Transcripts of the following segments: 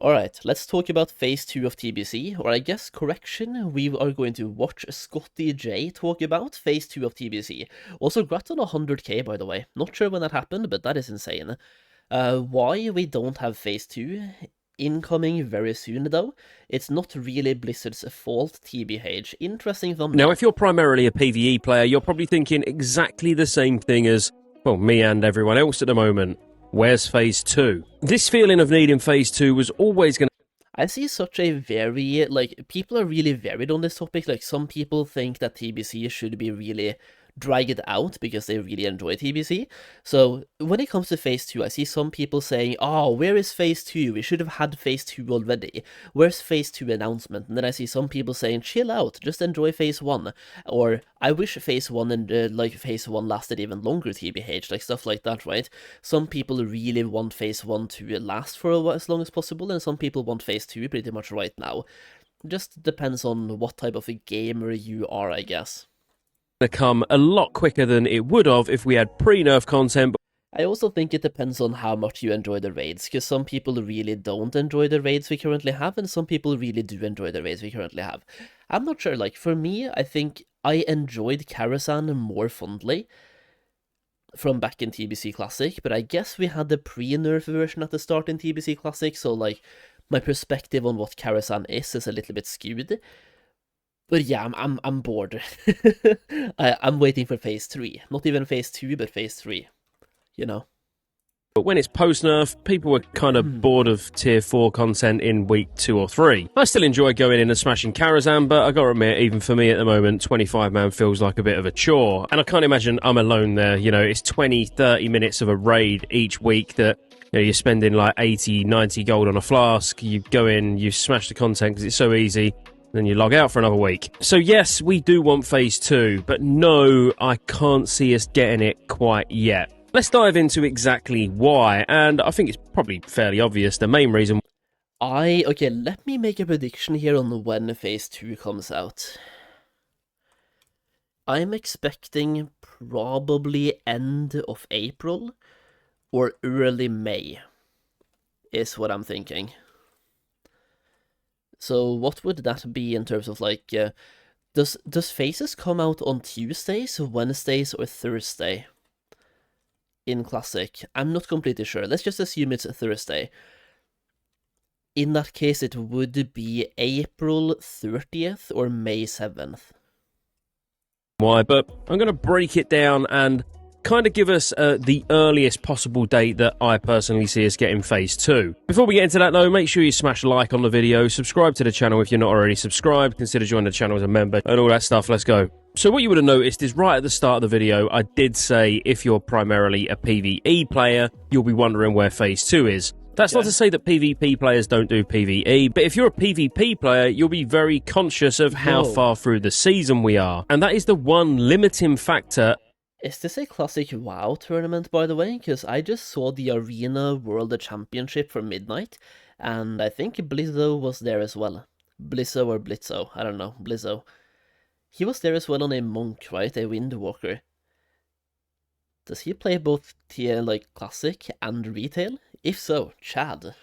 Alright, let's talk about Phase 2 of TBC, or I guess, correction, we are going to watch Scotty J talk about Phase 2 of TBC. Also, congrats on 100k, by the way. Not sure when that happened, but that is insane. Why we don't have Phase 2 incoming very soon, though? It's not really Blizzard's fault, TBH. Interesting thumbnail. Now, if you're primarily a PvE player, you're probably thinking exactly the same thing as, well, me and everyone else at the moment. Where's Phase 2? This feeling of needing Phase 2 was always going to... I see such a very, people are really varied on this topic. Like, some people think that TBC should be really dragged out because they really enjoy TBC. So, when it comes to Phase 2, I see some people saying, oh, where is Phase 2? We should have had Phase 2 already. Where's Phase 2 announcement? And then I see some people saying, chill out, just enjoy Phase 1. Or, I wish Phase 1 and, Phase 1 lasted even longer, TBH, like stuff like that, right? Some people really want Phase 1 to last for as long as possible, and some people want Phase 2 pretty much right now. Just depends on what type of a gamer you are, I guess. Come a lot quicker than it would have if we had pre-nerf content. I also think it depends on how much you enjoy the raids, because some people really don't enjoy the raids we currently have, and some people really do enjoy the raids we currently have. I'm not sure, for me, I think I enjoyed Karazhan more fondly from back in TBC Classic, but I guess we had the pre-nerf version at the start in TBC Classic, so, my perspective on what Karazhan is a little bit skewed. But yeah, I'm bored. I'm waiting for Phase 3. Not even Phase 2, but Phase 3. You know. But when it's post-nerf, people were kind of bored of Tier 4 content in week 2 or 3. I still enjoy going in and smashing Karazhan, but I gotta admit, even for me at the moment, 25-man feels like a bit of a chore. And I can't imagine I'm alone there. You know, it's 20, 30 minutes of a raid each week that, you know, you're spending 80, 90 gold on a flask. You go in, you smash the content because it's so easy. Then you log out for another week. So yes, we do want Phase 2, but no, I can't see us getting it quite yet. Let's dive into exactly why, and I think it's probably fairly obvious the main reason. Okay, let me make a prediction here on when Phase 2 comes out. I'm expecting probably end of April or early May, is what I'm thinking. So what would that be in terms of does Phases come out on Tuesdays, Wednesdays, or Thursday in Classic? I'm not completely sure. Let's just assume it's a Thursday. In that case, it would be April 30th or May 7th. Why, but I'm going to break it down and kind of give us the earliest possible date that I personally see us getting Phase 2. Before we get into that though, make sure you smash a like on the video, subscribe to the channel if you're not already subscribed, consider joining the channel as a member, and all that stuff. Let's go. So what you would have noticed is right at the start of the video, I did say if you're primarily a PvE player, you'll be wondering where Phase 2 is. That's not to say that PvP players don't do PvE, but if you're a PvP player, you'll be very conscious of how far through the season we are. And that is the one limiting factor. Is this a classic WoW tournament, by the way? Because I just saw the Arena World Championship for Midnight, and I think Blizzo was there as well. Blizzo or Blitzo, I don't know, Blizzo. He was there as well on a Monk, right? A Windwalker. Does he play both tier, Classic and Retail? If so, Chad.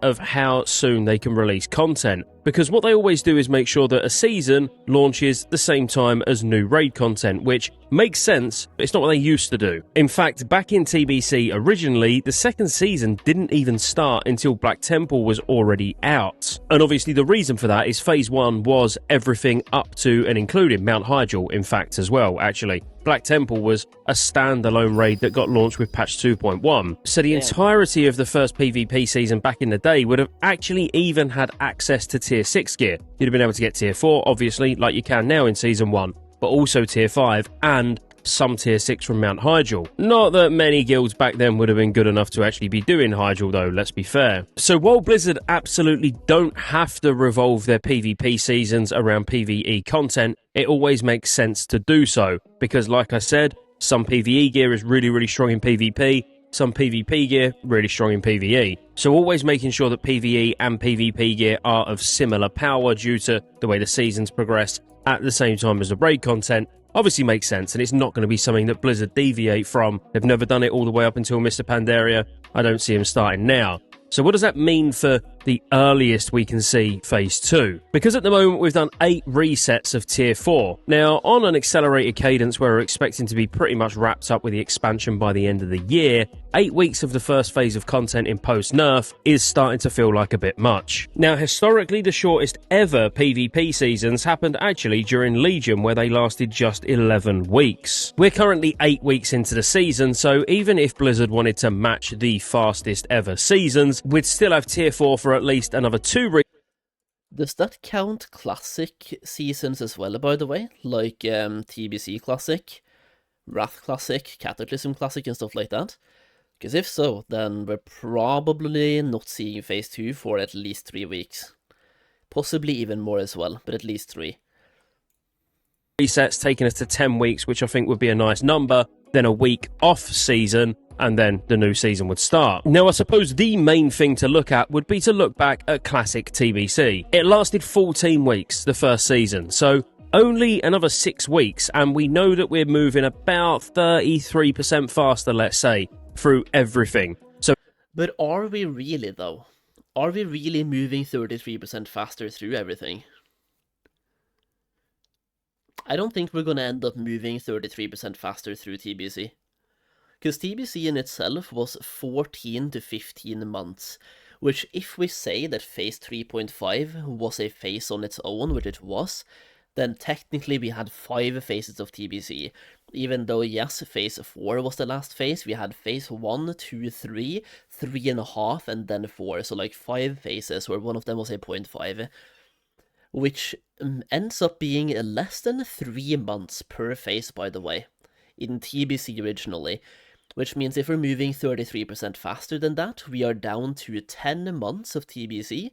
Of how soon they can release content, because what they always do is make sure that a season launches the same time as new raid content, which makes sense, but it's not what they used to do. In fact, back in TBC originally, the second season didn't even start until Black Temple was already out. And obviously the reason for that is Phase 1 was everything up to and including Mount Hyjal, in fact, as well, actually. Black Temple was a standalone raid that got launched with patch 2.1. So the entirety of the first PvP season back in the day would have actually even had access to Tier 6 gear. You'd have been able to get Tier 4, obviously, like you can now in Season 1, but also Tier 5 and some Tier 6 from Mount Hyjal. Not that many guilds back then would have been good enough to actually be doing Hyjal though, let's be fair. So while Blizzard absolutely don't have to revolve their PvP seasons around PvE content, it always makes sense to do so, because like I said, some PvE gear is really strong in PvP, some PvP gear really strong in PvE. So always making sure that PvE and PvP gear are of similar power due to the way the seasons progress at the same time as the raid content obviously makes sense, and it's not going to be something that Blizzard deviate from. They've never done it all the way up until Mr. Pandaria. I don't see him starting now. So what does that mean for the earliest we can see Phase 2. Because at the moment we've done 8 resets of Tier 4. Now, on an accelerated cadence where we're expecting to be pretty much wrapped up with the expansion by the end of the year, 8 weeks of the first phase of content in post-nerf is starting to feel like a bit much. Now, historically, the shortest ever PvP seasons happened actually during Legion, where they lasted just 11 weeks. We're currently 8 weeks into the season, so even if Blizzard wanted to match the fastest ever seasons, we'd still have Tier 4 for at least another 2 Does that count classic seasons as well, by the way? Like TBC Classic, Wrath Classic, Cataclysm Classic and stuff like that? Because if so, then we're probably not seeing Phase 2 for at least 3 weeks. Possibly even more as well, but at least 3. resets, taking us to 10 weeks, which I think would be a nice number, then a week off season, and then the new season would start. Now, I suppose the main thing to look at would be to look back at classic TBC. It lasted 14 weeks, the first season, so only another 6 weeks, and we know that we're moving about 33% faster, let's say, through everything. But are we really, though? Are we really moving 33% faster through everything? I don't think we're gonna end up moving 33% faster through TBC. Because TBC in itself was 14 to 15 months, which if we say that Phase 3.5 was a phase on its own, which it was, then technically we had 5 phases of TBC. Even though, yes, Phase 4 was the last phase, we had Phase 1, 2, 3, 3.5, and then 4. So like 5 phases, where one of them was a 0.5. Which ends up being less than 3 months per phase, by the way, in TBC originally. Which means if we're moving 33% faster than that, we are down to 10 months of TBC.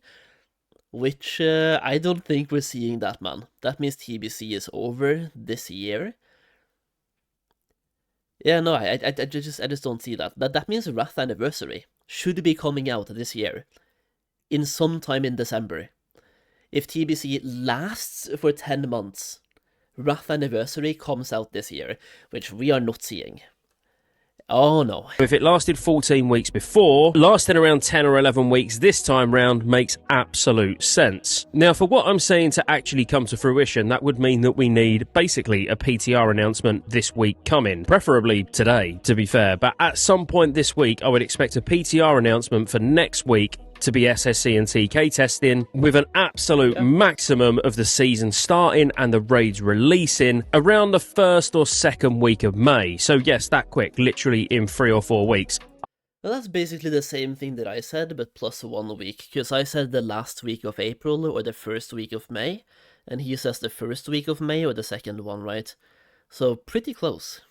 Which I don't think we're seeing that, man. That means TBC is over this year. Yeah, no, I just don't see that. That means Wrath Anniversary should be coming out this year, in sometime in December. If TBC lasts for 10 months, Wrath Anniversary comes out this year, which we are not seeing. Oh no. If it lasted 14 weeks before, lasting around 10 or 11 weeks this time round makes absolute sense. Now, for what I'm saying to actually come to fruition, that would mean that we need basically a PTR announcement this week coming. Preferably today, to be fair, but at some point this week, I would expect a PTR announcement for next week to be SSC and TK testing, with an absolute maximum of the season starting and the raids releasing around the 1st or 2nd week of May. So yes, that quick, literally in 3 or 4 weeks. Well, that's basically the same thing that I said, but plus 1 week, because I said the last week of April or the 1st week of May, and he says the 1st week of May or the 2nd one, right? So pretty close.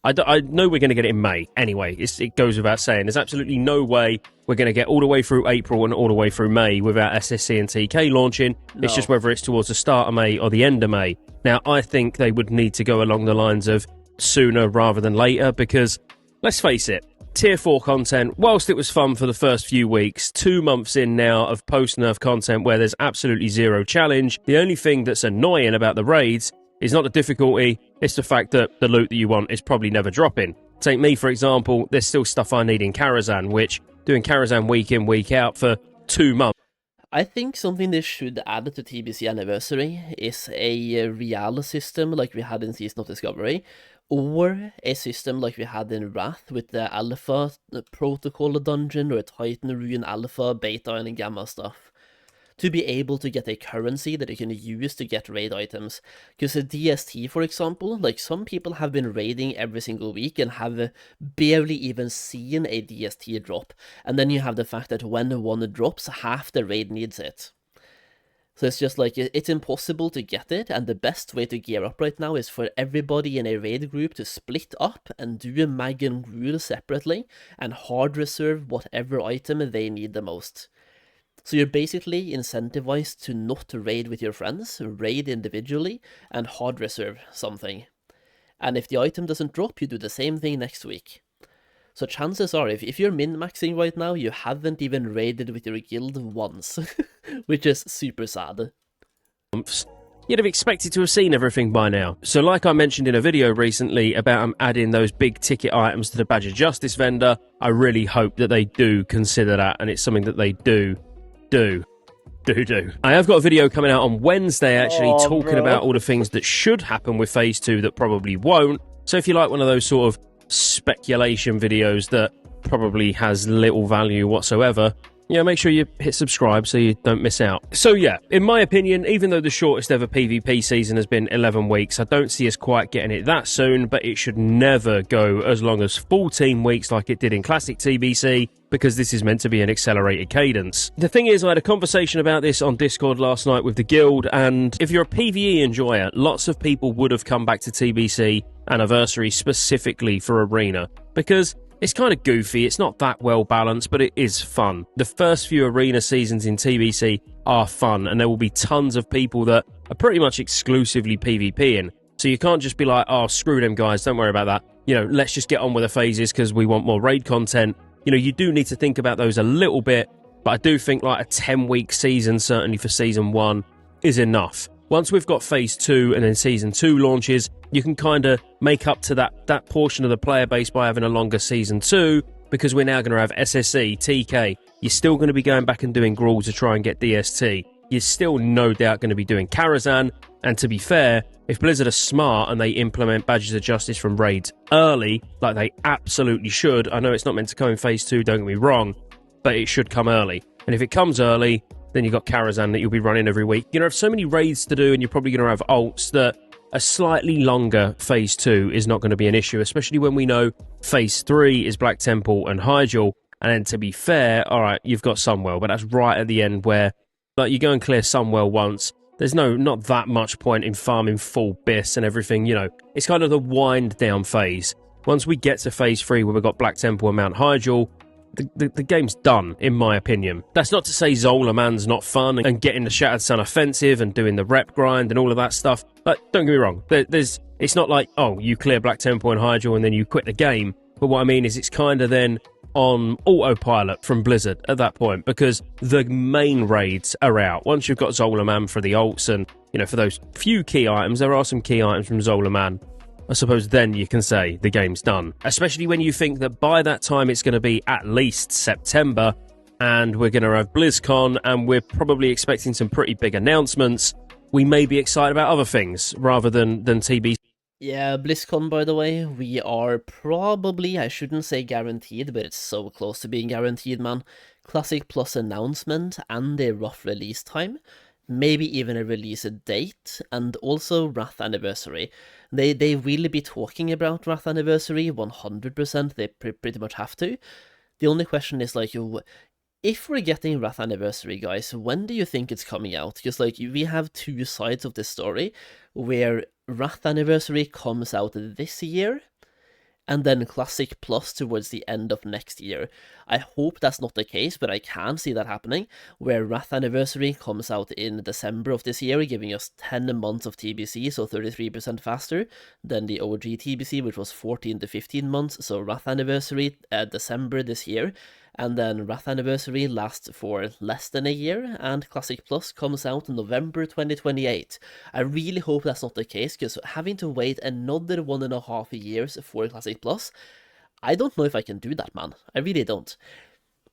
I know we're going to get it in May anyway. It goes without saying. There's absolutely no way we're going to get all the way through April and all the way through May without SSC and TK launching. No. It's just whether it's towards the start of May or the end of May. Now, I think they would need to go along the lines of sooner rather than later because, let's face it, Tier 4 content, whilst it was fun for the first few weeks, 2 months in now of post-nerf content where there's absolutely zero challenge, the only thing that's annoying about the raids is not the difficulty, it's the fact that the loot that you want is probably never dropping. Take me, for example, there's still stuff I need in Karazhan, which doing Karazhan week in, week out for 2 months. I think something they should add to TBC Anniversary is a Real system like we had in Season of Discovery, or a system like we had in Wrath with the Alpha Protocol Dungeon or a Titan Ruin Alpha, Beta and Gamma stuff. To be able to get a currency that you can use to get raid items. Because a DST, for example, like some people have been raiding every single week and have barely even seen a DST drop. And then you have the fact that when one drops, half the raid needs it. So it's just like, it's impossible to get it, and the best way to gear up right now is for everybody in a raid group to split up and do a mag and gruel separately, and hard reserve whatever item they need the most. So you're basically incentivized to not raid with your friends, raid individually, and hard reserve something. And if the item doesn't drop, you do the same thing next week. So chances are, if you're min-maxing right now, you haven't even raided with your guild once, which is super sad. You'd have expected to have seen everything by now. So like I mentioned in a video recently about adding those big ticket items to the Badge of Justice vendor, I really hope that they do consider that, and it's something that they do do. I have got a video coming out on Wednesday, actually, talking about all the things that should happen with Phase 2 that probably won't. So if you like one of those sort of speculation videos that probably has little value whatsoever, yeah, make sure you hit subscribe so you don't miss out. So yeah, in my opinion, even though the shortest ever PvP season has been 11 weeks, I don't see us quite getting it that soon, but it should never go as long as 14 weeks like it did in Classic TBC, because this is meant to be an accelerated cadence. The thing is, I had a conversation about this on Discord last night with the guild, and if you're a PvE enjoyer, lots of people would have come back to TBC Anniversary specifically for Arena, because it's kind of goofy, it's not that well balanced, but it is fun. The first few Arena seasons in TBC are fun, and there will be tons of people that are pretty much exclusively PvPing. So you can't just be like, oh, screw them guys, don't worry about that. You know, let's just get on with the phases because we want more raid content. You know, you do need to think about those a little bit, but I do think like a 10-week season, certainly for Season 1, is enough. Once we've got Phase 2 and then Season 2 launches, you can kind of make up to that portion of the player base by having a longer Season 2, because we're now going to have SSE, TK. You're still going to be going back and doing Gruul to try and get DST. You're still no doubt going to be doing Karazhan, and to be fair, if Blizzard are smart and they implement Badges of Justice from raids early, like they absolutely should, I know it's not meant to come in Phase 2, don't get me wrong, but it should come early. And if it comes early, then you've got Karazhan that you'll be running every week. You're going to have so many raids to do, and you're probably going to have ults, that a slightly longer Phase 2 is not going to be an issue, especially when we know Phase 3 is Black Temple and Hyjal. And then to be fair, alright, you've got Sunwell, but that's right at the end where, like, you go and clear Sunwell once, there's not that much point in farming full Biss and everything, you know. It's kind of the wind down phase. Once we get to Phase 3 where we've got Black Temple and Mount Hyjal, the game's done, in my opinion. That's not to say Zola Man's not fun and getting the Shattered Sun offensive and doing the rep grind and all of that stuff. But don't get me wrong, it's not like, oh, you clear Black Temple and Hyjal and then you quit the game. But what I mean is it's kind of then on autopilot from Blizzard at that point, because the main raids are out. Once you've got Zola Man for the ults and, you know, for those few key items, there are some key items from Zola Man, I suppose then you can say the game's done. Especially when you think that by that time it's going to be at least September, and we're going to have BlizzCon, and we're probably expecting some pretty big announcements. We may be excited about other things rather than TBC. Yeah, BlizzCon, by the way, we are probably, I shouldn't say guaranteed, but it's so close to being guaranteed, man. Classic Plus announcement and a rough release time. Maybe even a release date, and also Wrath Anniversary. They really be talking about Wrath Anniversary 100%, they pretty much have to. The only question is, like, if we're getting Wrath Anniversary, guys, when do you think it's coming out? Because, like, we have two sides of this story, where Wrath Anniversary comes out this year, and then Classic Plus towards the end of next year. I hope that's not the case, but I can see that happening, where Wrath Anniversary comes out in December of this year, giving us 10 months of TBC, so 33% faster than the OG TBC, which was 14 to 15 months, so Wrath Anniversary, December this year, and then Wrath Anniversary lasts for less than a year, and Classic Plus comes out in November 2028. I really hope that's not the case, because having to wait another 1.5 years for Classic Plus, I don't know if I can do that, man. I really don't.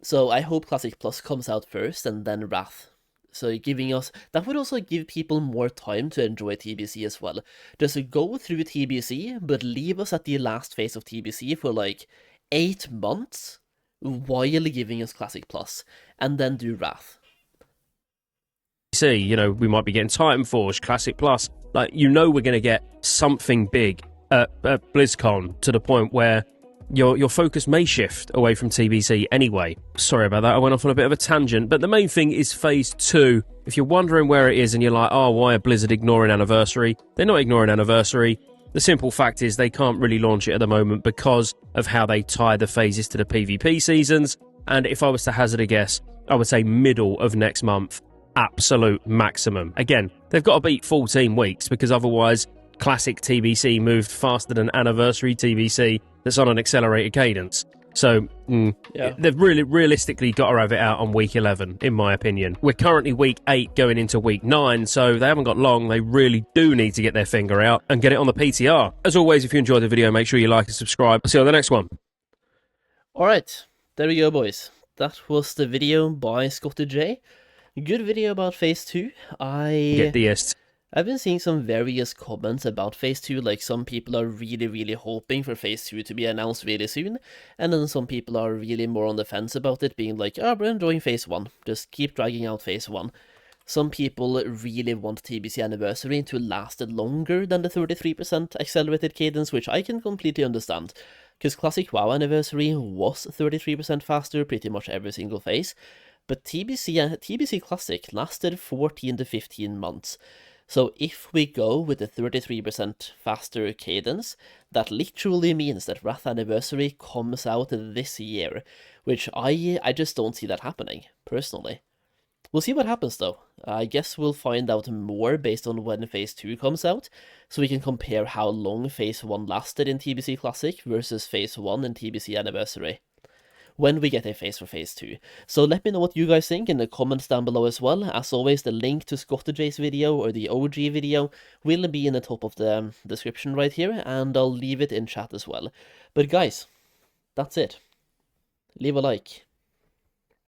So I hope Classic Plus comes out first, and then Wrath. So giving us, that would also give people more time to enjoy TBC as well. Just go through TBC, but leave us at the last phase of TBC for like 8 months, while giving us Classic Plus, and then do Wrath. See, you know, we might be getting Titanforge, Classic Plus. Like, you know, we're going to get something big at BlizzCon, to the point where your focus may shift away from TBC anyway. Sorry about that, I went off on a bit of a tangent, but the main thing is Phase 2. If you're wondering where it is and you're like, oh, why are Blizzard ignoring Anniversary? They're not ignoring Anniversary. The simple fact is they can't really launch it at the moment because of how they tie the phases to the PvP seasons, and if I was to hazard a guess, I would say middle of next month, absolute maximum. Again, they've got to beat 14 weeks, because otherwise Classic TBC moved faster than Anniversary TBC that's on an accelerated cadence. So, they've really realistically got to have it out on week 11, in my opinion. We're currently week 8 going into week 9, so they haven't got long. They really do need to get their finger out and get it on the PTR. As always, if you enjoyed the video, make sure you like and subscribe. I'll see you on the next one. Alright, there we go, boys. That was the video by Scotty J. Good video about Phase 2. Get DS. I've been seeing some various comments about Phase 2, like some people are really hoping for Phase 2 to be announced really soon, and then some people are really more on the fence about it, being like, oh, we're enjoying Phase 1, just keep dragging out Phase 1. Some people really want TBC Anniversary to last longer than the 33% accelerated cadence, which I can completely understand, because Classic WoW Anniversary was 33% faster pretty much every single phase, but TBC Classic lasted 14 to 15 months. So if we go with the 33% faster cadence, that literally means that Wrath Anniversary comes out this year, which I just don't see that happening, personally. We'll see what happens though. I guess we'll find out more based on when Phase 2 comes out, so we can compare how long Phase 1 lasted in TBC Classic versus Phase 1 in TBC Anniversary, when we get a phase for Phase 2. So let me know what you guys think in the comments down below as well. As always, the link to Scottaj's video or the OG video will be in the top of the description right here, and I'll leave it in chat as well. But guys, that's it. Leave a like.